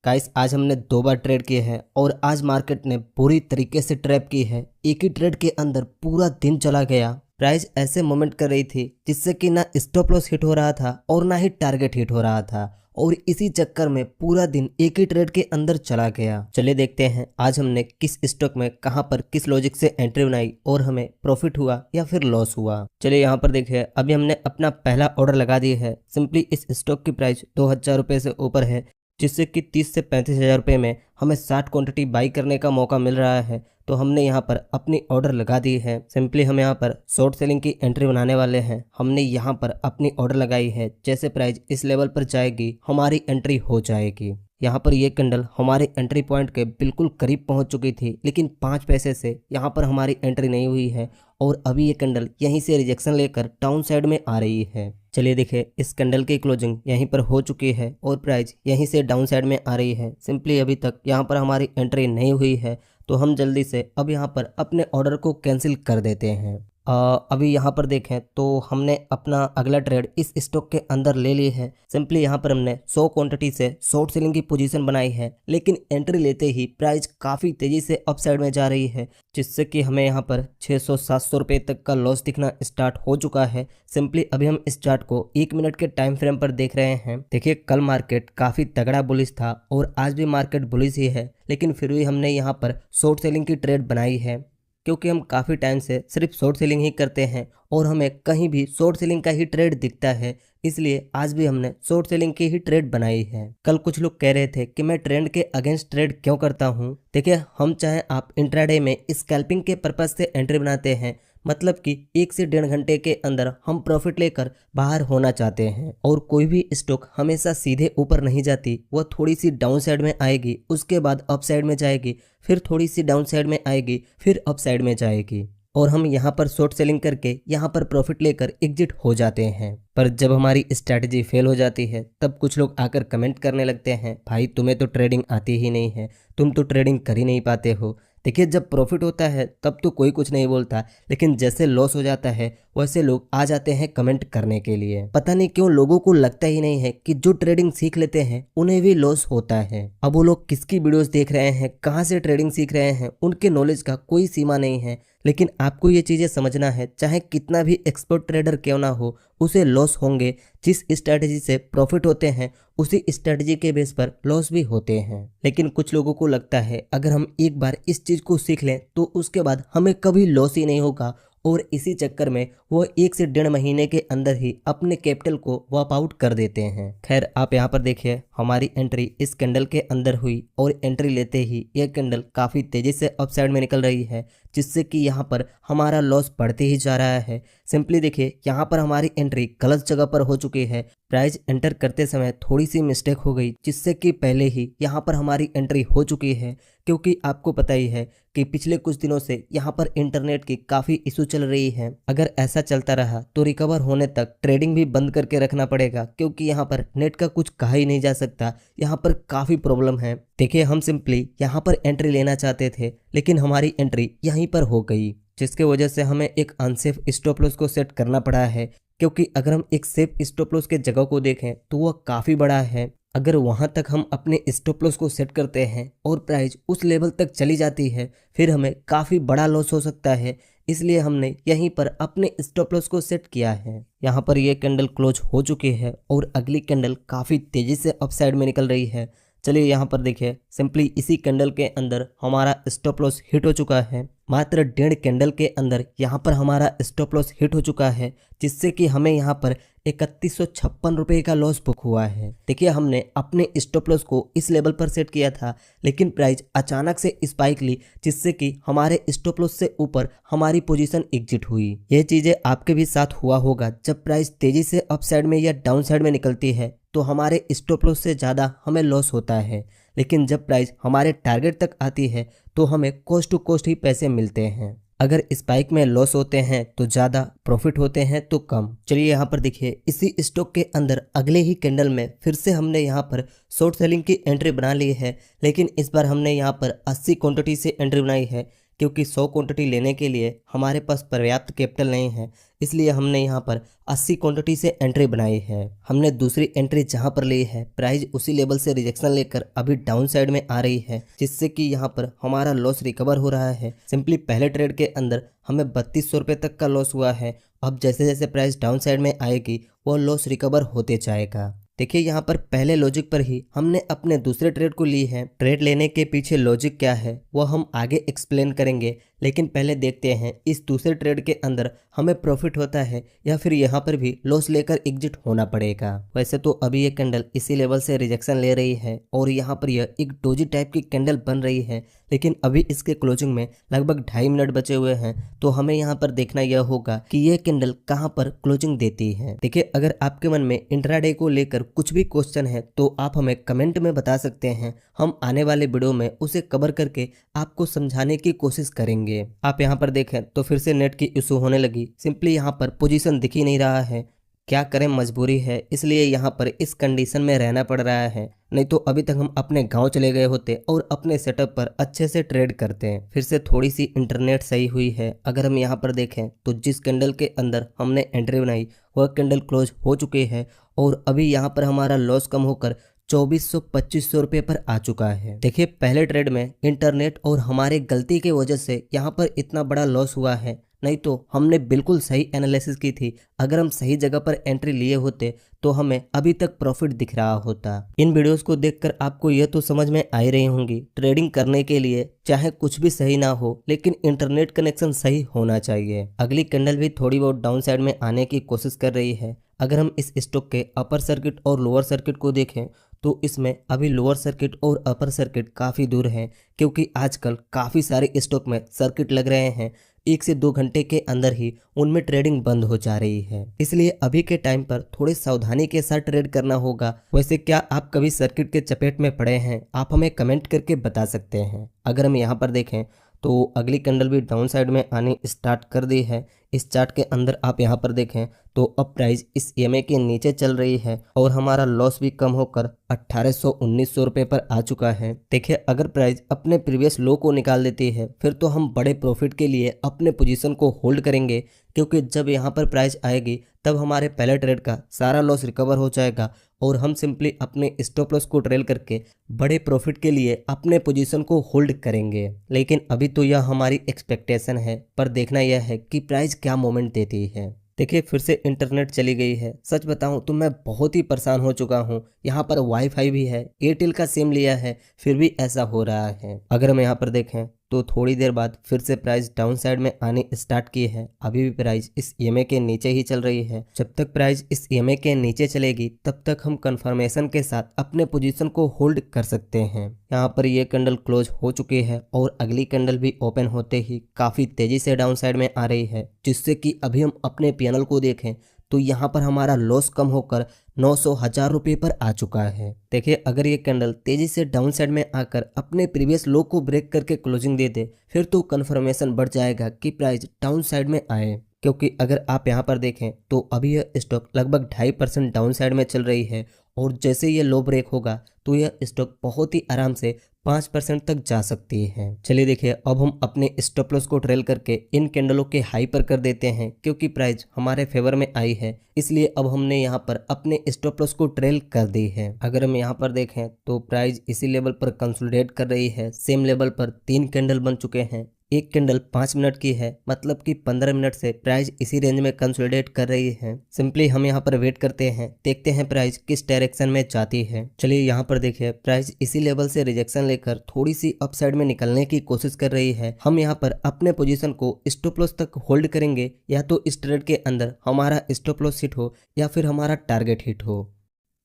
Guys आज हमने 2 बार trade किए हैं और आज मार्केट ने पूरी तरीके से ट्रैप की है। एक ही ट्रेड के अंदर पूरा दिन चला गया। प्राइस ऐसे मोमेंट कर रही थी जिससे कि ना स्टॉप लॉस हिट हो रहा था और ना ही टारगेट हिट हो रहा था और इसी चक्कर में पूरा दिन एक ही ट्रेड के अंदर चला गया। चलिए देखते हैं आज हमने किस स्टॉक में कहां पर किस लॉजिक से एंट्री बनाई और हमें प्रॉफिट हुआ या फिर लॉस हुआ। चलिए यहां पर देखिए, अभी हमने अपना पहला ऑर्डर लगा दिया है। सिंपली इस स्टॉक की प्राइस 2000 रुपये से ऊपर है, जिससे कि 30 से 35 हज़ार रुपये में हमें 60 क्वांटिटी बाई करने का मौका मिल रहा है। तो हमने यहाँ पर अपनी ऑर्डर लगा दी है। सिंपली हम यहाँ पर शॉर्ट सेलिंग की एंट्री बनाने वाले हैं। हमने यहाँ पर अपनी ऑर्डर लगाई है। जैसे प्राइस इस लेवल पर जाएगी हमारी एंट्री हो जाएगी। यहाँ पर ये कैंडल हमारे एंट्री पॉइंट के बिल्कुल करीब पहुँच चुकी थी, लेकिन 5 पैसे से यहाँ पर हमारी एंट्री नहीं हुई है और अभी ये कैंडल यहीं से रिजेक्शन लेकर डाउन साइड में आ रही है। चलिए देखिए, इस कैंडल की क्लोजिंग यहीं पर हो चुकी है और प्राइस यहीं से डाउन साइड में आ रही है। सिंपली अभी तक यहाँ पर हमारी एंट्री नहीं हुई है, तो हम जल्दी से अब यहाँ पर अपने ऑर्डर को कैंसिल कर देते हैं। अभी यहाँ पर देखें तो हमने अपना अगला ट्रेड इस स्टॉक के अंदर ले ली है। सिंपली यहाँ पर हमने 100 क्वांटिटी से शॉर्ट सेलिंग की पोजीशन बनाई है, लेकिन एंट्री लेते ही प्राइस काफ़ी तेज़ी से अप साइड में जा रही है, जिससे कि हमें यहाँ पर 600-700 रुपये तक का लॉस दिखना स्टार्ट हो चुका है। सिंपली अभी हम इस चार्ट को 1 मिनट के टाइम फ्रेम पर देख रहे हैं। देखिए, कल मार्केट काफ़ी तगड़ा बुलिश था और आज भी मार्केट बुलिश ही है, लेकिन फिर भी हमने यहाँ पर शॉर्ट सेलिंग की ट्रेड बनाई है, क्योंकि हम काफ़ी टाइम से सिर्फ शॉर्ट सेलिंग ही करते हैं और हमें कहीं भी शॉर्ट सेलिंग का ही ट्रेड दिखता है। इसलिए आज भी हमने शॉर्ट सेलिंग की ही ट्रेड बनाई है। कल कुछ लोग कह रहे थे कि मैं ट्रेंड के अगेंस्ट ट्रेड क्यों करता हूं। देखिए, हम चाहे आप इंट्राडे में स्कैल्पिंग के पर्पज से एंट्री बनाते हैं, मतलब कि 1 से 1.5 घंटे के अंदर हम प्रॉफिट लेकर बाहर होना चाहते हैं और कोई भी स्टॉक हमेशा सीधे ऊपर नहीं जाती, वह थोड़ी सी डाउन साइड में आएगी, उसके बाद अप साइड में जाएगी, फिर थोड़ी सी डाउन साइड में आएगी, फिर अप साइड में जाएगी और हम यहाँ पर शॉर्ट सेलिंग करके यहाँ पर प्रॉफिट लेकर एग्जिट हो जाते हैं। पर जब हमारी स्ट्रैटेजी फेल हो जाती है तब कुछ लोग आकर कमेंट करने लगते हैं, भाई तुम्हें तो ट्रेडिंग आती ही नहीं है, तुम तो ट्रेडिंग कर ही नहीं पाते हो। देखिए, जब प्रॉफिट होता है तब तो कोई कुछ नहीं बोलता, लेकिन जैसे लॉस हो जाता है वैसे लोग आ जाते हैं कमेंट करने के लिए। पता नहीं क्यों लोगों को लगता ही नहीं है कि जो ट्रेडिंग सीख लेते हैं उन्हें भी लॉस होता है। अब वो लोग किसकी वीडियोस देख रहे हैं, कहाँ से ट्रेडिंग सीख रहे हैं, उनके नॉलेज का कोई सीमा नहीं है। लेकिन आपको ये चीज़ें समझना है, चाहे कितना भी एक्सपर्ट ट्रेडर क्यों ना हो, उसे लॉस होंगे। जिस स्ट्रैटेजी से प्रॉफिट होते हैं उसी स्ट्रैटेजी के बेस पर लॉस भी होते हैं। लेकिन कुछ लोगों को लगता है अगर हम एक बार इस चीज़ को सीख लें तो उसके बाद हमें कभी लॉस ही नहीं होगा और इसी चक्कर में वो 1 से 1.5 महीने के अंदर ही अपने कैपिटल को वाप आउट कर देते हैं। खैर, आप यहाँ पर देखिए, हमारी एंट्री इस कैंडल के अंदर हुई और एंट्री लेते ही यह कैंडल काफ़ी तेज़ी से अप साइड में निकल रही है, जिससे कि यहाँ पर हमारा लॉस बढ़ते ही जा रहा है। सिंपली देखिए, यहाँ पर हमारी एंट्री गलत जगह पर हो चुकी है। प्राइस एंटर करते समय थोड़ी सी मिस्टेक हो गई, जिससे कि पहले ही यहाँ पर हमारी एंट्री हो चुकी है, क्योंकि आपको पता ही है कि पिछले कुछ दिनों से यहाँ पर इंटरनेट की काफ़ी इशू चल रही है। अगर ऐसा चलता रहा तो रिकवर होने तक ट्रेडिंग भी बंद करके रखना पड़ेगा, क्योंकि यहाँ पर नेट का कुछ कहा ही नहीं जा सकता। यहाँ पर काफ़ी प्रॉब्लम है। देखिए, हम सिंपली यहाँ पर एंट्री लेना चाहते थे, लेकिन हमारी एंट्री यहीं पर हो गई, जिसके वजह से हमें एक अनसेफ स्टॉप लॉस को सेट करना पड़ा है। क्योंकि अगर हम एक सेफ स्टॉप लॉस के जगह को देखें तो वह काफ़ी बड़ा है। अगर वहां तक हम अपने स्टॉप लॉस को सेट करते हैं और प्राइस उस लेवल तक चली जाती है, फिर हमें काफ़ी बड़ा लॉस हो सकता है। इसलिए हमने यहीं पर अपने स्टॉप लॉस को सेट किया है। यहाँ पर यह कैंडल क्लोज हो चुकी है और अगली कैंडल काफ़ी तेज़ी से अप साइड में निकल रही है। चलिए यहाँ पर देखिए, सिंपली इसी कैंडल के अंदर हमारा स्टॉप लॉस हिट हो चुका है। मात्र 1.5 कैंडल के अंदर यहाँ पर हमारा स्टॉप लॉस हिट हो चुका है, जिससे कि हमें यहाँ पर 3156 रुपये का लॉस बुक हुआ है। देखिए, हमने अपने स्टॉप लॉस को इस लेवल पर सेट किया था, लेकिन प्राइस अचानक से स्पाइक ली, जिससे कि हमारे स्टॉप लॉस से ऊपर हमारी पोजीशन एग्जिट हुई। ये चीज़ें आपके भी साथ हुआ होगा। जब प्राइस तेज़ी से अप साइड में या डाउन साइड में निकलती है तो हमारे स्टॉप लॉस से ज़्यादा हमें लॉस होता है, लेकिन जब प्राइस हमारे टारगेट तक आती है तो हमें कॉस्ट टू कॉस्ट ही पैसे मिलते हैं। अगर स्पाइक में लॉस होते हैं तो ज़्यादा, प्रॉफिट होते हैं तो कम। चलिए यहाँ पर देखिए, इसी स्टॉक के अंदर अगले ही कैंडल में फिर से हमने यहाँ पर शॉर्ट सेलिंग की एंट्री बना ली है, लेकिन इस बार हमने यहाँ पर 80 क्वांटिटी से एंट्री बनाई है, क्योंकि 100 क्वांटिटी लेने के लिए हमारे पास पर्याप्त कैपिटल नहीं है। इसलिए हमने यहाँ पर 80 क्वांटिटी से एंट्री बनाई है। हमने दूसरी एंट्री जहाँ पर ली है, प्राइस उसी लेवल से रिजेक्शन लेकर अभी डाउन साइड में आ रही है, जिससे कि यहाँ पर हमारा लॉस रिकवर हो रहा है। सिंपली पहले ट्रेड के अंदर हमें 3200 रुपये तक का लॉस हुआ है। अब जैसे जैसे प्राइस डाउन साइड में आएगी वो लॉस रिकवर होते जाएगा। देखिए यहाँ पर पहले लॉजिक पर ही हमने अपने दूसरे ट्रेड को ली है। ट्रेड लेने के पीछे लॉजिक क्या है वो हम आगे एक्सप्लेन करेंगे, लेकिन पहले देखते हैं इस दूसरे ट्रेड के अंदर हमें प्रॉफिट होता है या फिर यहाँ पर भी लॉस लेकर एग्जिट होना पड़ेगा। वैसे तो अभी ये कैंडल इसी लेवल से रिजेक्शन ले रही है और यहाँ पर यह एक डोजी टाइप की कैंडल बन रही है, लेकिन अभी इसके क्लोजिंग में लगभग 2.5 मिनट बचे हुए हैं, तो हमें यहाँ पर देखना यह होगा कि यह कैंडल कहाँ पर क्लोजिंग देती है। देखिए अगर आपके मन में इंट्राडे को लेकर कुछ भी क्वेश्चन है तो आप हमें कमेंट में बता सकते हैं। हम आने वाले वीडियो में उसे कवर करके आपको समझाने की कोशिश करेंगे। आप यहाँ पर देखें तो फिर से नेट की इशू होने लगी। सिंपली यहाँ पर पोजीशन दिख ही नहीं रहा है, क्या करें, मजबूरी है, इसलिए यहाँ पर इस कंडीशन में रहना पड़ रहा है। नहीं तो अभी तक हम अपने गांव चले गए होते और अपने सेटअप पर अच्छे से ट्रेड करते हैं। फिर से थोड़ी सी इंटरनेट सही हुई है। अगर हम यहाँ पर देखें तो जिस कैंडल के अंदर हमने एंट्री बनाई वह कैंडल क्लोज हो चुकी है और अभी यहाँ पर हमारा लॉस कम होकर 2400-2500 रुपये पर आ चुका है। देखिए पहले ट्रेड में इंटरनेट और हमारे गलती की वजह से यहाँ पर इतना बड़ा लॉस हुआ है, नहीं तो हमने बिल्कुल सही एनालिसिस की थी। अगर हम सही जगह पर एंट्री लिए होते तो हमें अभी तक प्रॉफिट दिख रहा होता। इन वीडियोस को देखकर आपको यह तो समझ में आ ही रही होंगी, ट्रेडिंग करने के लिए चाहे कुछ भी सही ना हो लेकिन इंटरनेट कनेक्शन सही होना चाहिए। अगली कैंडल भी थोड़ी बहुत डाउन साइड में आने की कोशिश कर रही है। अगर हम इस स्टॉक के अपर सर्किट और लोअर सर्किट को देखें तो इसमें अभी लोअर सर्किट और अपर सर्किट काफ़ी दूर हैं, क्योंकि आजकल काफ़ी सारे स्टॉक में सर्किट लग रहे हैं। 1 से 2 घंटे के अंदर ही उनमें ट्रेडिंग बंद हो जा रही है, इसलिए अभी के टाइम पर थोड़ी सावधानी के साथ ट्रेड करना होगा। वैसे क्या आप कभी सर्किट के चपेट में पड़े हैं? आप हमें कमेंट करके बता सकते हैं। अगर हम यहाँ पर देखें तो अगली कैंडल भी डाउन साइड में आनी स्टार्ट कर दी है। इस चार्ट के अंदर आप यहाँ पर देखें तो अब प्राइस इस ईएमए के नीचे चल रही है और हमारा लॉस भी कम होकर 1800-1900 रुपये पर आ चुका है। देखिए अगर प्राइस अपने प्रीवियस लो को निकाल देती है फिर तो हम बड़े प्रॉफिट के लिए अपने पोजीशन को होल्ड करेंगे, क्योंकि जब यहाँ पर प्राइस आएगी तब हमारे पहले ट्रेड का सारा लॉस रिकवर हो जाएगा और हम सिंपली अपने स्टॉप लॉस को ट्रेल करके बड़े प्रॉफिट के लिए अपने पोजीशन को होल्ड करेंगे। लेकिन अभी तो यह हमारी एक्सपेक्टेशन है, पर देखना यह है कि प्राइस क्या मोमेंट देती है। देखिए फिर से इंटरनेट चली गई है। सच बताऊं तो मैं बहुत ही परेशान हो चुका हूं। यहाँ पर वाईफाई भी है, एयरटेल का सिम लिया है, फिर भी ऐसा हो रहा है। अगर हम यहाँ पर देखें तो थोड़ी देर बाद फिर से प्राइस डाउन साइड में आनी स्टार्ट की है। अभी भी प्राइस इस ईएमए के नीचे ही चल रही है। जब तक प्राइस इस ईएमए के नीचे चलेगी तब तक हम कंफर्मेशन के साथ अपने पोजीशन को होल्ड कर सकते हैं। यहाँ पर ये कैंडल क्लोज हो चुकी है और अगली कैंडल भी ओपन होते ही काफ़ी तेजी से डाउन साइड में आ रही है, जिससे कि अभी हम अपने पीएनएल को देखें तो यहाँ पर हमारा लॉस कम होकर 900-1000 रुपये पर आ चुका है। देखिए अगर ये कैंडल तेजी से डाउन साइड में आकर अपने प्रीवियस लो को ब्रेक करके क्लोजिंग दे दे फिर तो कंफर्मेशन बढ़ जाएगा कि प्राइस डाउन साइड में आए, क्योंकि अगर आप यहाँ पर देखें तो अभी यह स्टॉक लगभग 2.5% डाउन साइड में चल रही है और जैसे ये लो ब्रेक होगा तो यह स्टॉक बहुत ही आराम से 5% तक जा सकती है। चलिए देखिए अब हम अपने स्टॉप लॉस को ट्रेल करके इन कैंडलों के हाई पर कर देते हैं, क्योंकि प्राइस हमारे फेवर में आई है, इसलिए अब हमने यहाँ पर अपने स्टॉप लॉस को ट्रेल कर दी है। अगर हम यहाँ पर देखें तो प्राइस इसी लेवल पर कंसोलिडेट कर रही है। सेम लेवल पर 3 कैंडल बन चुके हैं। एक कैंडल 5 मिनट की है, मतलब कि 15 मिनट से प्राइस इसी रेंज में कंसोलिडेट कर रही है। सिंपली हम यहाँ पर वेट करते हैं, देखते हैं प्राइस किस डायरेक्शन में जाती है। चलिए यहाँ पर देखिए प्राइस इसी लेवल से रिजेक्शन लेकर थोड़ी सी अपसाइड में निकलने की कोशिश कर रही है। हम यहाँ पर अपने पोजीशन को स्टॉप लॉस तक होल्ड करेंगे, या तो इस ट्रेड के अंदर हमारा स्टॉप लॉस हिट हो या फिर हमारा टारगेट हिट हो।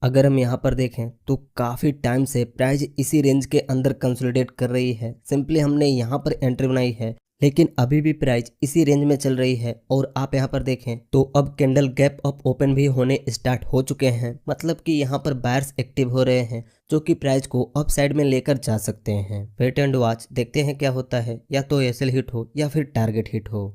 अगर हम यहाँ पर देखें तो काफ़ी टाइम से प्राइस इसी रेंज के अंदर कंसोलिडेट कर रही है। सिंपली हमने यहाँ पर एंट्री बनाई है, लेकिन अभी भी प्राइस इसी रेंज में चल रही है। और आप यहाँ पर देखें तो अब कैंडल गैप अप ओपन भी होने स्टार्ट हो चुके हैं, मतलब कि यहाँ पर बायर्स एक्टिव हो रहे हैं जो कि प्राइस को अप साइड में लेकर जा सकते हैं। वेट एंड वॉच, देखते हैं क्या होता है, या तो एसएल हिट हो या फिर टारगेट हिट हो।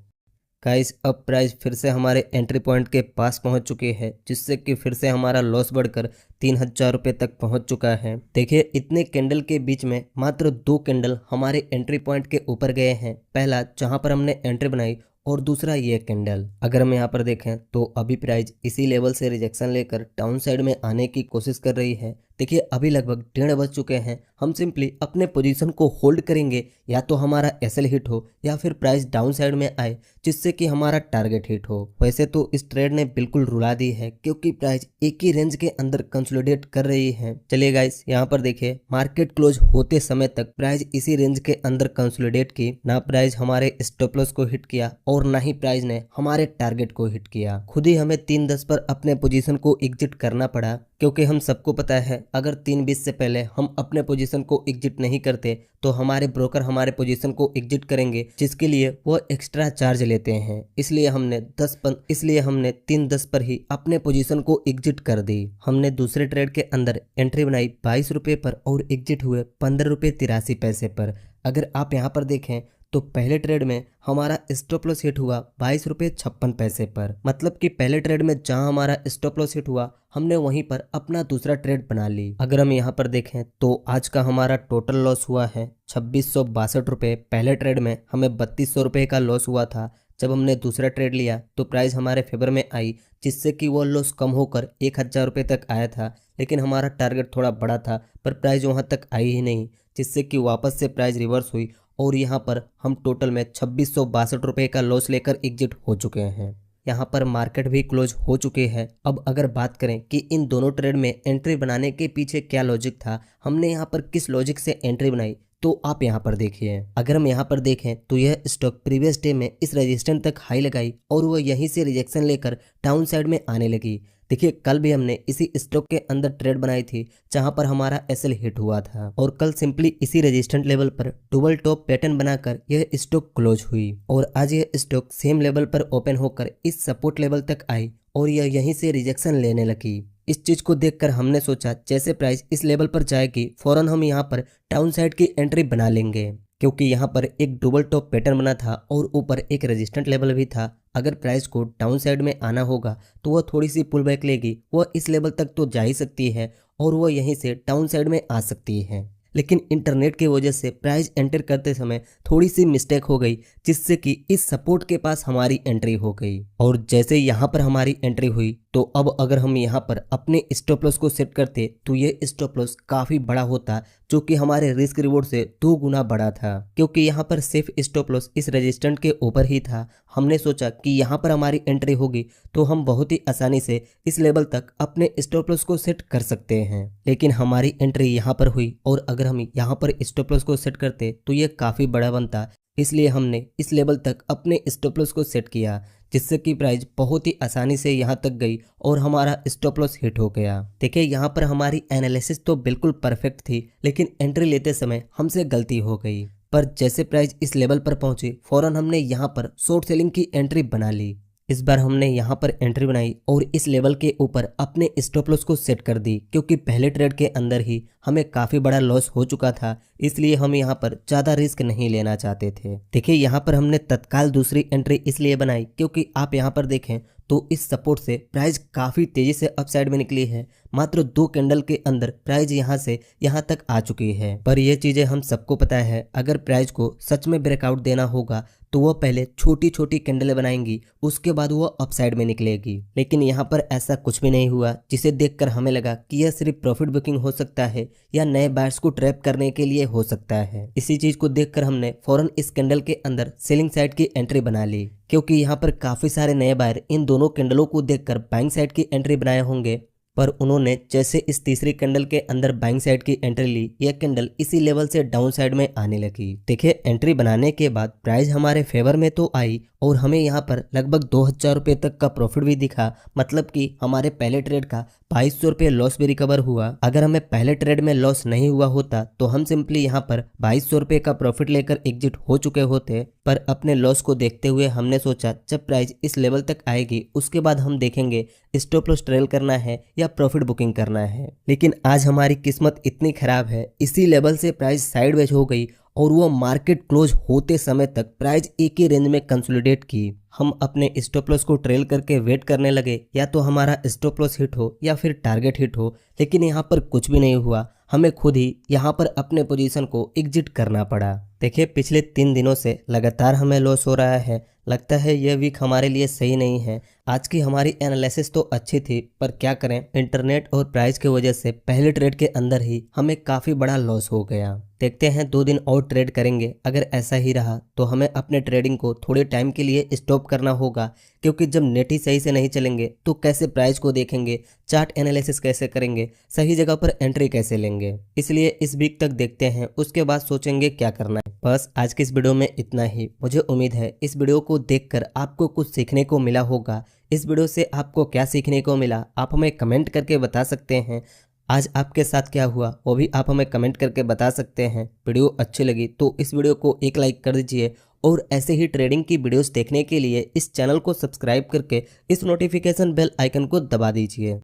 गाइस अब प्राइस फिर से हमारे एंट्री पॉइंट के पास पहुंच चुकी है, जिससे कि फिर से हमारा लॉस बढ़कर 3000 रुपये तक पहुंच चुका है। देखिए इतने कैंडल के बीच में मात्र 2 कैंडल हमारे एंट्री पॉइंट के ऊपर गए हैं। पहला जहां पर हमने एंट्री बनाई और दूसरा ये कैंडल। अगर हम यहाँ पर देखें तो अभी प्राइस इसी लेवल से रिजेक्शन लेकर डाउन साइड में आने की कोशिश कर रही है। देखिए अभी लगभग 1:30 बज चुके हैं। हम सिंपली अपने पोजीशन को होल्ड करेंगे, या तो हमारा एसएल हिट हो या फिर प्राइस डाउन साइड में आए जिससे कि हमारा टारगेट हिट हो। वैसे तो इस ट्रेड ने बिल्कुल रुला दी है क्योंकि प्राइस एक ही रेंज के अंदर कंसोलिडेट कर रही है। चलिए गाइस यहाँ पर देखिए मार्केट क्लोज होते समय तक प्राइस इसी रेंज के अंदर कंसोलिडेट की। ना प्राइस हमारे स्टॉप लॉस को हिट किया और ना ही प्राइस ने हमारे टारगेट को हिट किया। खुद ही हमें 3:10 पर अपने पोजीशन को एग्जिट करना पड़ा क्योंकि हम सबको पता है अगर 3:20 से पहले हम अपने पोजीशन को एग्जिट नहीं करते तो हमारे ब्रोकर हमारे पोजीशन को एग्जिट करेंगे, जिसके लिए वो एक्स्ट्रा चार्ज लेते हैं। इसलिए हमने 3:10 पर ही अपने पोजीशन को एग्जिट कर दी। हमने दूसरे ट्रेड के अंदर एंट्री बनाई 22 रुपये पर और एग्जिट हुए 15.83 रुपये पर। अगर आप यहाँ पर देखें तो पहले ट्रेड में हमारा स्टॉप लॉस हिट हुआ 22.56 रुपये पर। मतलब कि पहले ट्रेड में जहां हमारा स्टॉप लॉस हिट हुआ हमने वहीं पर अपना दूसरा ट्रेड बना ली। अगर हम यहाँ पर देखें तो आज का हमारा टोटल लॉस हुआ है 2662 रुपये। पहले ट्रेड में हमें 3200 रुपये का लॉस हुआ था। जब हमने दूसरा ट्रेड लिया तो प्राइस हमारे फेवर में आई, जिससे कि वो लॉस कम होकर 1000 रुपये तक आया था। लेकिन हमारा टारगेट थोड़ा बड़ा था पर प्राइस वहाँ तक आई ही नहीं, जिससे कि वापस से प्राइस रिवर्स हुई और यहाँ पर हम टोटल में 2662 रुपये का लॉस लेकर एग्जिट हो चुके हैं। यहाँ पर मार्केट भी क्लोज हो चुके हैं। अब अगर बात करें कि इन दोनों ट्रेड में एंट्री बनाने के पीछे क्या लॉजिक था, हमने यहाँ पर किस लॉजिक से एंट्री बनाई, तो आप यहाँ पर देखिए। अगर हम यहाँ पर देखें तो यह स्टॉक प्रीवियस डे में इस रेजिस्टेंस तक हाई लगाई और वह यहीं से रिजेक्शन लेकर डाउन साइड में आने लगी। देखिए कल भी हमने इसी स्टॉक के अंदर ट्रेड बनाई थी जहां पर हमारा एसएल हिट हुआ था और कल सिंपली इसी रेजिस्टेंट लेवल पर डबल टॉप पैटर्न बनाकर यह स्टॉक क्लोज हुई और आज यह स्टॉक सेम लेवल पर ओपन होकर इस सपोर्ट लेवल तक आई और यह यहीं से रिजेक्शन लेने लगी। इस चीज को देखकर हमने सोचा जैसे प्राइस इस लेवल पर जाएगी फौरन हम यहाँ पर डाउन साइड की एंट्री बना लेंगे, क्योंकि यहाँ पर एक डबल टॉप पैटर्न बना था और ऊपर एक रेजिस्टेंट लेवल भी था। अगर प्राइस को डाउन साइड में आना होगा तो वह थोड़ी सी पुल बैक लेगी, वह इस लेवल तक तो जा ही सकती है और वह यहीं से डाउन साइड में आ सकती है। लेकिन इंटरनेट की वजह से प्राइस एंटर करते समय थोड़ी सी मिस्टेक हो गई, जिससे कि इस सपोर्ट के पास हमारी एंट्री हो गई और जैसे यहाँ पर हमारी एंट्री हुई तो अब अगर हम यहाँ पर अपने स्टॉप लॉस को सेट करते तो ये स्टॉप लॉस काफ़ी बड़ा होता, जो कि हमारे रिस्क रिवॉर्ड से 2 गुना बड़ा था। क्योंकि यहाँ पर सिर्फ स्टॉप लॉस इस रेजिस्टेंट के ऊपर ही था। हमने सोचा कि यहाँ पर हमारी एंट्री होगी तो हम बहुत ही आसानी से इस लेवल तक अपने स्टॉप लॉस को सेट कर सकते हैं, लेकिन हमारी एंट्री यहाँ पर हुई और अगर हम यहाँ पर स्टॉप लॉस को सेट करते तो ये काफ़ी बड़ा बनता। इसलिए हमने इस लेवल तक अपने स्टॉप लॉस को सेट किया, जिससे कि प्राइस बहुत ही आसानी से यहाँ तक गई और हमारा स्टॉप लॉस हिट हो गया। देखिए यहाँ पर हमारी एनालिसिस तो बिल्कुल परफेक्ट थी, लेकिन एंट्री लेते समय हमसे गलती हो गई। पर जैसे प्राइस इस लेवल पर पहुंची फौरन हमने यहाँ पर शॉर्ट सेलिंग की एंट्री बना ली। इस बार हमने यहाँ पर एंट्री बनाई और इस लेवल के ऊपर अपने स्टॉप लॉस को सेट कर दी, क्योंकि पहले ट्रेड के अंदर ही हमें काफ़ी बड़ा लॉस हो चुका था, इसलिए हम यहाँ पर ज़्यादा रिस्क नहीं लेना चाहते थे। देखिए यहाँ पर हमने तत्काल दूसरी एंट्री इसलिए बनाई क्योंकि आप यहाँ पर देखें तो इस सपोर्ट से प्राइस काफ़ी तेज़ी से अपसाइड में निकली है। मात्र 2 कैंडल के अंदर प्राइस यहाँ से यहाँ तक आ चुकी है। पर ये चीज़ें हम सबको पता है, अगर प्राइस को सच में ब्रेकआउट देना होगा तो वो पहले छोटी छोटी कैंडलें बनाएंगी, उसके बाद वो अपसाइड में निकलेगी। लेकिन यहाँ पर ऐसा कुछ भी नहीं हुआ, जिसे देखकर हमें लगा कि यह सिर्फ प्रॉफिट बुकिंग हो सकता है या नए बायर्स को ट्रैप करने के लिए हो सकता है। इसी चीज को देखकर हमने फौरन इस कैंडल के अंदर सेलिंग साइड की एंट्री बना ली, क्योंकि यहाँ पर काफी सारे नए बायर इन दोनों कैंडलों को देखकर बाइंग साइड की एंट्री बनाए होंगे। पर उन्होंने जैसे इस तीसरी कैंडल के अंदर बाइंग साइड की एंट्री ली, यह कैंडल इसी लेवल से डाउन साइड में आने लगी। देखिए एंट्री बनाने के बाद प्राइस हमारे फेवर में तो आई और हमें यहाँ पर लगभग 2000 रुपये तक का प्रॉफिट भी दिखा। मतलब कि हमारे पहले ट्रेड का 2200 रुपये लॉस भी रिकवर हुआ। अगर हमें पहले ट्रेड में लॉस नहीं हुआ होता तो हम सिंपली यहाँ पर 2200 रुपये का प्रॉफिट लेकर एग्जिट हो चुके होते। पर अपने लॉस को देखते हुए हमने सोचा जब प्राइस इस लेवल तक आएगी उसके बाद हम देखेंगे स्टॉप लॉस ट्रेल करना है या प्रॉफिट बुकिंग करना है। लेकिन आज हमारी किस्मत इतनी खराब है, इसी लेवल से प्राइस साइडवेज हो गई और वो मार्केट क्लोज होते समय तक प्राइस एक ही रेंज में कंसोलिडेट की। हम अपने स्टॉप लॉस को ट्रेल करके वेट करने लगे या तो हमारा स्टॉप लॉस हिट हो या फिर टारगेट हिट हो, लेकिन यहाँ पर कुछ भी नहीं हुआ। हमें खुद ही यहाँ पर अपने पोजीशन को एग्जिट करना पड़ा। देखिए पिछले 3 दिनों से लगातार हमें लॉस हो रहा है। लगता है यह वीक हमारे लिए सही नहीं है। आज की हमारी एनालिसिस तो अच्छी थी, पर क्या करें, इंटरनेट और प्राइस की वजह से पहले ट्रेड के अंदर ही हमें काफ़ी बड़ा लॉस हो गया। देखते हैं 2 दिन और ट्रेड करेंगे। अगर ऐसा ही रहा तो हमें अपने ट्रेडिंग को थोड़े टाइम के लिए स्टॉप करना होगा, क्योंकि जब नेट ही सही से नहीं चलेंगे तो कैसे प्राइस को देखेंगे, चार्ट एनालिसिस कैसे करेंगे, सही जगह पर एंट्री कैसे लेंगे। इसलिए इस वीक तक देखते हैं, उसके बाद सोचेंगे क्या करना है। बस आज की इस वीडियो में इतना ही। मुझे उम्मीद है इस वीडियो को देखकर आपको कुछ सीखने को मिला होगा। इस वीडियो से आपको क्या सीखने को मिला आप हमें कमेंट करके बता सकते हैं। आज आपके साथ क्या हुआ वो भी आप हमें कमेंट करके बता सकते हैं। वीडियो अच्छी लगी तो इस वीडियो को एक लाइक कर दीजिए, और ऐसे ही ट्रेडिंग की वीडियोस देखने के लिए इस चैनल को सब्सक्राइब करके इस नोटिफिकेशन बेल आइकन को दबा दीजिए।